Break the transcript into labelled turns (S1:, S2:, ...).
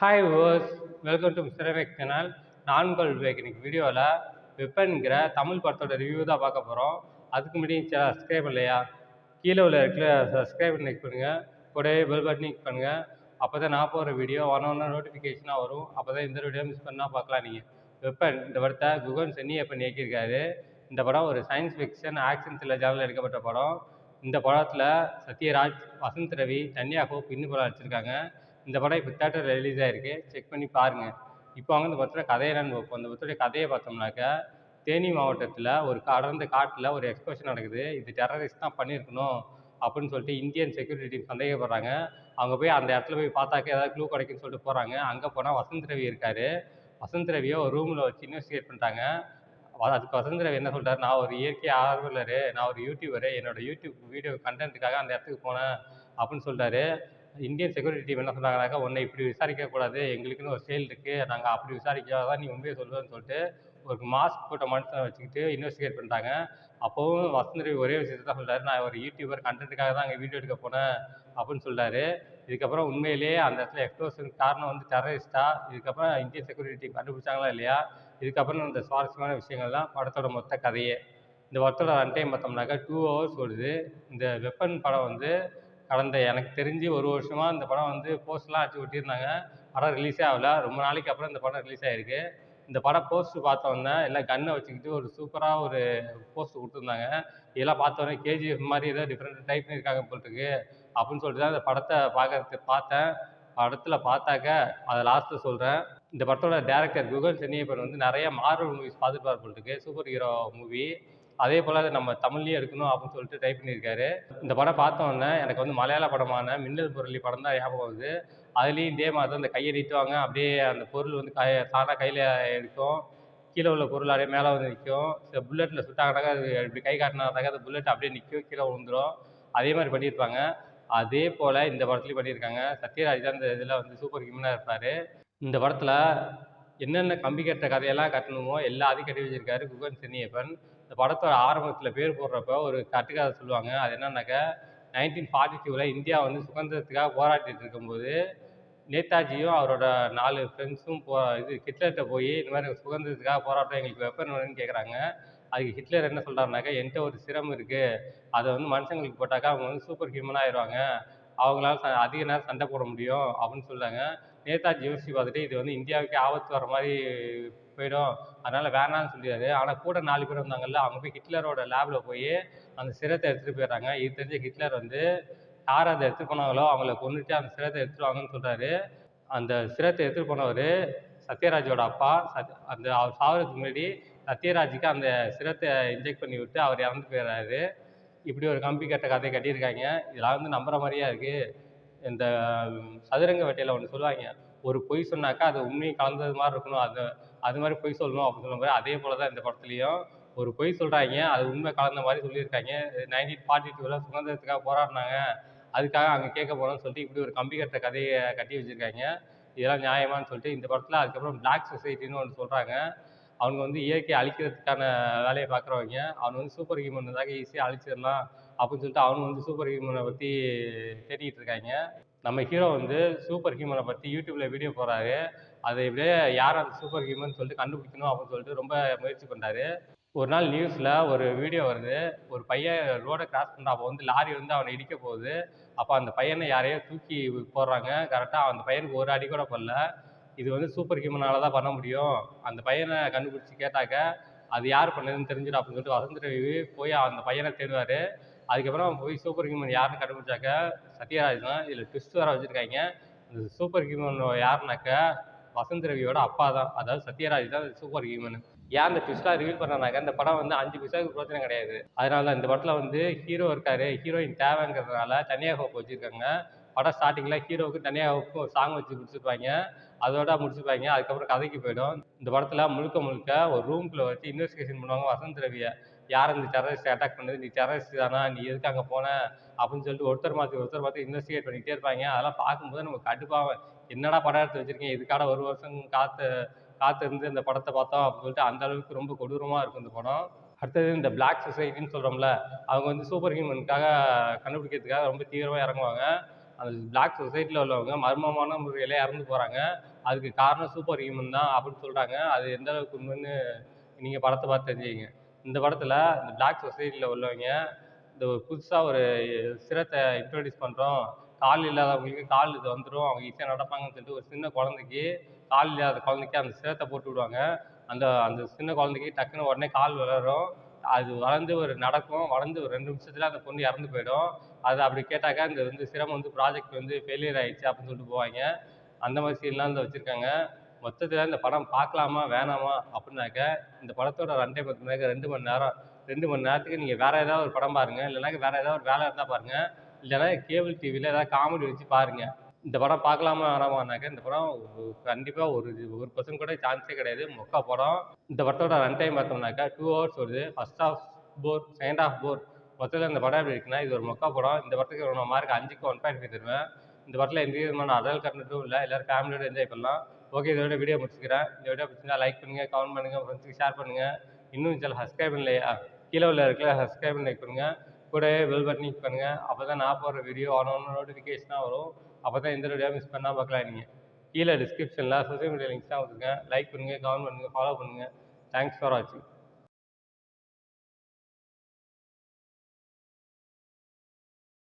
S1: Hi viewers, welcome to mister Vivek channel. நான் உங்கள் விவேக். இன்னைக்கு வீடியோவில் வெப்பன்கிற தமிழ் படத்தோட ரிவ்யூ தான் பார்க்க போகிறோம். அதுக்கு முன்னாடி சப்ஸ்கிரைப் இல்லையா, கீழே உள்ள இடத்துல சப்ஸ்கிரைப் கிளிக் பண்ணுங்கள். கூடவே பெல் பட்டனை கிளிக் பண்ணுங்கள். அப்போ தான் நான் போகிற வீடியோ ஒன்று நோட்டிஃபிகேஷனாக வரும். அப்போ தான் இந்த வீடியோ மிஸ் பண்ணால் பார்க்கலாம். நீங்கள் வெப்பன் இந்த படத்தை குகன் சென்னியப்பன் இயக்கியிருக்காரு. இந்த படம் ஒரு சயின்ஸ் ஃபிக்ஷன் ஆக்ஷன் த்ரில்லர் ஜானரில் எடுக்கப்பட்ட படம். இந்த படத்தில் சத்யராஜ், வசந்த் ரவி, தன்யா ஹோப் இன்னும் படம் நடிச்சிருக்காங்க. இந்த படம் இப்போ தேட்டரில் ரிலீஸ் ஆகிருக்கு. செக் பண்ணி பாருங்கள். இப்போ அவங்க இந்த படத்தில் கதை என்னன்னு பார்ப்போம். இந்த படத்துடைய கதையை பார்த்தோம்னாக்கா, தேனி மாவட்டத்தில் ஒரு அடர்ந்த காட்டில் ஒரு எக்ஸ்ப்ளோஷன் நடக்குது. இது டெரரிஸ்ட் தான் பண்ணியிருக்கணும் அப்படின்னு சொல்லிட்டு இந்தியன் செக்யூரிட்டி டீம் சந்தேகப்படுறாங்க. அவங்க போய் அந்த இடத்துல போய் பார்த்தாக்க ஏதாவது க்ளூ கிடைக்குன்னு சொல்லிட்டு போகிறாங்க. அங்கே போனால் வசந்த் ரவி இருக்கார். வசந்த் ரவியை ஒரு ரூமில் வச்சு இன்வெஸ்டிகேட் பண்ணிட்டாங்க. அதுக்கு வசந்த் ரவி என்ன சொல்கிறார், நான் ஒரு இயற்கை ஆர்வலர், நான் ஒரு யூடியூபரு, என்னோட யூடியூப் வீடியோ கண்டென்ட்டுக்காக அந்த இடத்துக்கு போனேன் அப்படின்னு சொல்கிறாரு. இந்தியன் செக்யூரிட்டி டீம் என்ன சொல்கிறாங்கனாக்கா, உன்னை இப்படி விசாரிக்கக்கூடாது, எங்களுக்குன்னு ஒரு செயல் இருக்குது, நாங்கள் அப்படி விசாரிக்காத தான் நீ உண்மையை சொல்லுவேன்னு சொல்லிட்டு ஒரு மாஸ்க் போட்ட மனுஷனை வச்சுக்கிட்டு இன்வெஸ்டிகேட் பண்ணிட்டாங்க. அப்போவும் வசந்த் ரவி ஒரே விஷயத்தை தான் சொல்கிறாரு, நான் ஒரு யூடியூபர் கண்டென்ட்டுக்காக தான் அங்கே வீடியோ எடுக்க போனேன் அப்படின்னு சொல்கிறாரு. இதுக்கப்புறம் உண்மையிலேயே அந்த இடத்துல எக்ஸ்ப்ளோஷனுக்கு காரணம் வந்து டெரரிஸ்டா, இதுக்கப்புறம் இந்தியன் செக்யூரிட்டி டீம் கண்டுபிடிச்சாங்களா இல்லையா, இதுக்கப்புறம் இந்த சுவாரஸ்யமான விஷயங்கள் தான் படத்தோட மொத்த கதையே. இந்த படத்தோட ரன் டைம் பார்த்தோம்னாக்கா 2 ஹவர்ஸ் ஓடுது. இந்த வெப்பன் படம் வந்து கடந்த எனக்கு தெரிஞ்சு ஒரு வருஷமாக இந்த படம் வந்து போஸ்ட்லாம் அடிச்சு ஒட்டியிருந்தாங்க. படம் ரிலீஸே ஆகல. ரொம்ப நாளைக்கு அப்புறம் இந்த படம் ரிலீஸ் ஆகிருக்கு. இந்த படம் போஸ்ட் பார்த்தோன்னே எல்லாம் கன்னை வச்சுக்கிட்டு ஒரு சூப்பராக ஒரு போஸ்ட் கொடுத்துருந்தாங்க. இதெல்லாம் பார்த்தோன்னே கேஜிஎஃப் மாதிரி ஏதோ டிஃப்ரெண்ட் டைப்னு இருக்காங்க போல் அப்படின்னு சொல்லிட்டு தான் இந்த படத்தை பார்த்தேன். படத்தில் பார்த்தாக்க அதை லாஸ்ட்டில் சொல்கிறேன். இந்த படத்தோட டேரக்டர் குகன் சென்னியப்பன் வந்து நிறைய மார்வல் மூவிஸ் பார்த்துட்டு போல் சூப்பர் ஹீரோ மூவி. அதே போல் அதை நம்ம தமிழ்லேயும் எடுக்கணும் அப்படின்னு சொல்லிட்டு ட்ரை பண்ணியிருக்காரு. இந்த படம் பார்த்தோன்னே எனக்கு வந்து மலையாள படமான மின்னல் முரளி படம் தான் ஞாபகம் வருது. அதுலேயும் இதே மாதிரி தான் இந்த கையை நீட்டுவாங்க, அப்படியே அந்த பொருள் வந்து தானாக கையில் எடுக்கும். கீழே உள்ள பொருள் அப்படியே மேலே வந்து நிற்கும். புல்லட்டில் சுட்டாங்கனாக்கா அது இப்படி கை காட்டினாக்கா அந்த புல்லட் அப்படியே நிற்கும், கீழே விழுந்துடும். அதே மாதிரி பண்ணியிருப்பாங்க. அதே போல் இந்த படத்துலையும் பண்ணியிருக்காங்க. சத்யராஜ் தான் இந்த இதில் வந்து சூப்பர் ஹியூமனாக இருப்பார். இந்த படத்தில் என்னென்ன கம்பி கட்டுற கதையெல்லாம் கட்டணுமோ எல்லாத்தையும் கட்டி வச்சிருக்காரு குகன் சென்னியப்பன். இந்த படத்தோட ஆரம்பத்தில் பேர் போடுறப்ப ஒரு கட்டுக்கதை சொல்லுவாங்க. அது என்னன்னாக்கா, 1942 இந்தியா வந்து சுதந்திரத்துக்காக போராடிட்டு இருக்கும்போது நேதாஜியும் அவரோட 4 ஃப்ரெண்ட்ஸும் ஹிட்லர்கிட்ட போய் இந்த மாதிரி சுதந்திரத்துக்காக போராட்டம், எங்களுக்கு வெப்பன் வேணும்னு கேட்குறாங்க. அதுக்கு ஹிட்லர் என்ன சொல்கிறாருனாக்கா, என்கிட்ட ஒரு சிரம் இருக்குது, அதை வந்து மனுஷங்களுக்கு போட்டாக்கா அவங்க வந்து சூப்பர் ஹியூமனாக ஆயிடுவாங்க, அவங்களால அதிக நேரம் சண்டை போட முடியும் அப்படின்னு சொல்கிறாங்க. நேதாஜி யோசிச்சு பார்த்துட்டு இது வந்து இந்தியாவுக்கே ஆபத்து வர மாதிரி போயிடும், அதனால் வேணான்னு சொல்லிடுறாரு. ஆனால் கூட 4 பேர் வந்தாங்கல்ல, அவங்க போய் ஹிட்லரோட லேபில் போய் அந்த சிரத்தை எடுத்துகிட்டு போயிடுறாங்க. இது தெரிஞ்ச ஹிட்லர் வந்து யார் அதை எடுத்துகிட்டு போனாங்களோ அவங்கள கொண்டுட்டு அந்த சிரத்தை எடுத்துகிட்டு வாங்கன்னு சொல்கிறாரு. அந்த சிரத்தை எடுத்துகிட்டு போனவர் சத்யராஜோட அப்பா. அந்த அவர் சாவறதுக்கு முன்னாடி சத்யராஜுக்கு அந்த சிரத்தை இன்ஜெக்ட் பண்ணி விட்டு அவர் இறந்து போயிடுறாரு. இப்படி ஒரு கம்பி கட்ட கதை கட்டியிருக்காங்க. இதெல்லாம் வந்து நம்புற மாதிரியா இருக்குது. இந்த சதுரங்க வேட்டையில் ஒன்று சொல்லுவாங்க, ஒரு பொய் சொன்னாக்கா அது உண்மையை கலந்தது மாதிரி இருக்கணும், அது மாதிரி பொய் சொல்லணும் அப்படின்னு சொல்ல மாதிரி, அதே போல தான் இந்த படத்துலையும் ஒரு பொய் சொல்கிறாங்க, அது உண்மை கலந்த மாதிரி சொல்லியிருக்காங்க. 1942 சுதந்திரத்துக்காக போராடினாங்க, அதுக்காக அங்கே கேட்க போகிறோம்னு சொல்லிட்டு இப்படி ஒரு கம்பி கட்டுற கதையை கட்டி வச்சுருக்காங்க. இதெல்லாம் நியாயமானு சொல்லிட்டு இந்த படத்தில் அதுக்கப்புறம் பிளாக் சொசைட்டின்னு ஒன்று சொல்கிறாங்க. அவங்க வந்து இயற்கையை அழிக்கிறதுக்கான வேலையை பார்க்குறவங்க. அவன் வந்து சூப்பர் ஹியூமன் இருந்தாக்க ஈஸியாக அழிச்சிடலாம் அப்படின்னு சொல்லிட்டு அவனு வந்து சூப்பர் ஹியூமனை பற்றி தேடிட்டு இருக்காங்க. நம்ம ஹீரோ வந்து சூப்பர் ஹியூமனை பற்றி யூடியூப்பில் வீடியோ போடுறாரு. அதை இப்படியே யார் அந்த சூப்பர் ஹியூமன் சொல்லிட்டு கண்டுபிடிக்கணும் அப்படின்னு சொல்லிட்டு ரொம்ப முயற்சி பண்ணுறாரு. ஒரு நாள் நியூஸில் ஒரு வீடியோ வருது, ஒரு பையன் ரோடை கிராஸ் பண்ணுறான். அப்போ வந்து லாரி வந்து அவனை இடிக்க போகுது. அப்போ அந்த பையனை யாரையோ தூக்கி போடுறாங்க. கரெக்டாக அந்த பையனுக்கு ஒரு அடி கூட படல. இது வந்து சூப்பர் ஹியூமனால தான் பண்ண முடியும், அந்த பையனை கண்டுபிடிச்சி கேட்டாக்க அது யார் பண்ணதுன்னு தெரிஞ்சிடும் அப்படின்னு சொல்லிட்டு வசந்த் ரவி போய் அந்த பையனை தேடுவார். அதுக்கப்புறம் போய் சூப்பர் ஹியூமன் யாருன்னு கண்டுபிடிச்சாக்க சத்யராஜ் தான். இதில் ட்விஸ்ட் வர வச்சுருக்காங்க. அந்த சூப்பர் ஹியூமன் யாருனாக்க வசந்த் ரவியோட அப்பா தான், அதாவது சத்யராஜ் தான் சூப்பர் ஹியூமன். ஏன் இந்த ட்விஸ்ட்லாம் ரிவீல் பண்ணுறாங்க, இந்த படம் வந்து 5 பைசாவுக்கு பிரச்சனை கிடையாது. அதனால தான் இந்த படத்தில் வந்து ஹீரோ இருக்காரு, ஹீரோயின் தேவைங்கிறதுனால தனியாக ஹோப் வச்சுருக்காங்க. படம் ஸ்டார்டிங்கில் ஹீரோவுக்கு தனியாக ஹோப்புக்கு ஒரு சாங் வச்சு முடிச்சிருப்பாங்க, அதோட முடிச்சுப்பாங்க. அதுக்கப்புறம் கதைக்கு போயிடும். இந்த படத்தில் முழுக்க முழுக்க ஒரு ரூம்குள்ளே வச்சு இன்வெஸ்டிகேஷன் பண்ணுவாங்க வசந்த் ரவியை. யார் இந்த டெரரிஸ்ட் அட்டாக் பண்ணது, நீ டெரரிஸ்ட் தானா, நீ எதுக்கு அங்கே போன அப்படின்னு சொல்லிட்டு ஒருத்தர் மாற்றி இன்வெஸ்டிகேட் பண்ணிகிட்டே இருப்பாங்க. அதெல்லாம் பார்க்கும்போது நமக்கு கடுப்பாக, என்னடா படம் எடுத்து வச்சிருக்கீங்க, இதுக்காக ஒரு வருஷம் காத்திருந்து இந்த படத்தை பார்த்தோம் அப்படின்னு சொல்லிட்டு அந்த அளவுக்கு ரொம்ப கொடூரமாக இருக்கும் இந்த படம். அடுத்தது இந்த பிளாக் சொசைட்டின்னு சொல்கிறோம்ல, அவங்க வந்து சூப்பர் ஹியூமனுக்காக கண்டுபிடிக்கிறதுக்காக ரொம்ப தீவிரமாக இறங்குவாங்க. அந்த பிளாக் சொசைட்டியில் உள்ளவங்க மர்மமான முறையில் இறந்து போகிறாங்க. அதுக்கு காரணம் சூப்பர் ஹியூமன் தான் அப்படின்னு சொல்கிறாங்க. அது எந்த அளவுக்கு உண்மைன்னு நீங்கள் படத்தை பார்த்து தெரிஞ்சுக்கிங்க. இந்த படத்தில் இந்த பிளாக் சொசைட்டியில் உள்ளவங்க இந்த புதுசாக ஒரு சிரத்தை இன்ட்ரோடியூஸ் பண்ணுறோம், கால் இல்லாதவங்களுக்கு கால் இது வந்துடும், அவங்க ஈஸியாக நடப்பாங்கன்னு சொல்லிட்டு ஒரு சின்ன குழந்தைக்கு, கால் இல்லாத குழந்தைக்கு அந்த சிரத்தை போட்டு விடுவாங்க. அந்த அந்த சின்ன குழந்தைக்கு டக்குன்னு உடனே கால் வளரும். அது வளர்ந்து ஒரு நடக்கும். வளர்ந்து ஒரு 2 நிமிஷத்துல அந்த பொண்ணு இறந்து போயிடும். அது அப்படி கேட்டாக்கா, இந்த சிரமம் ப்ராஜெக்ட் ஃபெயிலியர் ஆயிடுச்சு அப்படின்னு சொல்லிட்டு போவாய்ங்க. அந்த மாதிரி சீன்லாம் வச்சிருக்காங்க. மொத்தத்துல இந்த படம் பார்க்கலாமா? வேணாமா? அப்படின்னாக்க, இந்த படத்தோட ரன் டைம் பார்த்தீங்கன்னாக்க 2 மணி நேரம். 2 மணி நேரத்துக்கு நீங்க வேற ஏதாவது ஒரு படம் பாருங்க. இல்லைனாக்க வேற ஏதாவது ஒரு வேலை இருந்தா பாருங்க. இல்லைனா கேபிள் டிவில ஏதாவது காமெடி வச்சு பாருங்க. இந்த படம் பார்க்கலாமா? வேணாமான்னாக்க, இந்த படம் கண்டிப்பா ஒரு 1% கூட சான்ஸே கிடையாது. மொக்க படம். இந்த படத்தோட ரன் டைம் பார்த்தோம்னாக்கா 2 ஹவர்ஸ் வருது. ஃபர்ஸ்ட் ஹாஃப் போர், செகண்ட் ஹாஃப் போர். மொத்தத்துல இந்த படம் எப்படி இருக்குன்னா, இது ஒரு மொக்க படம். இந்த படத்துக்கு நான் மார்க் 5க்கு 1.5 தருவேன். இந்த படத்துல எந்த விதமான அடல்ட் கன்டென்ட்டும் இல்ல. எல்லாரும் ஃபேமிலியோட என்ஜாய் பண்ணலாம். ஓகே, இதோட வீடியோ முடிச்சுக்கிறேன். இந்த வீடியோ பிடிச்சிருந்தா லைக் பண்ணுங்க, கமெண்ட் பண்ணுங்க, உங்க ஃப்ரெண்ட்ஸ்க்கு ஷேர் பண்ணுங்க. இன்னும் சேனல் சப்ஸ்கிரைப் பண்ணலையா? கீழ உள்ள இருக்குல்ல சப்ஸ்கிரைப் பண்ணி லைக் பண்ணுங்க. கூடவே பெல் பட்டன் கிளிக் பண்ணுங்க. அப்பதான் நான் போடுற வீடியோ நோட்டிஃபிகேஷனா வரும். அப்பதான் எந்த வீடியோ மிஸ் பண்ணாம பார்க்கலாம் நீங்க. கீழ டிஸ்கிரிப்ஷன்ல சோசியல் மீடியா லிங்க்ஸ்லாம் கொடுத்துருக்கேன். லைக் பண்ணுங்க, கமெண்ட் பண்ணுங்க, ஃபாலோ பண்ணுங்க. தேங்க்ஸ் ஃபார் வாட்சிங்.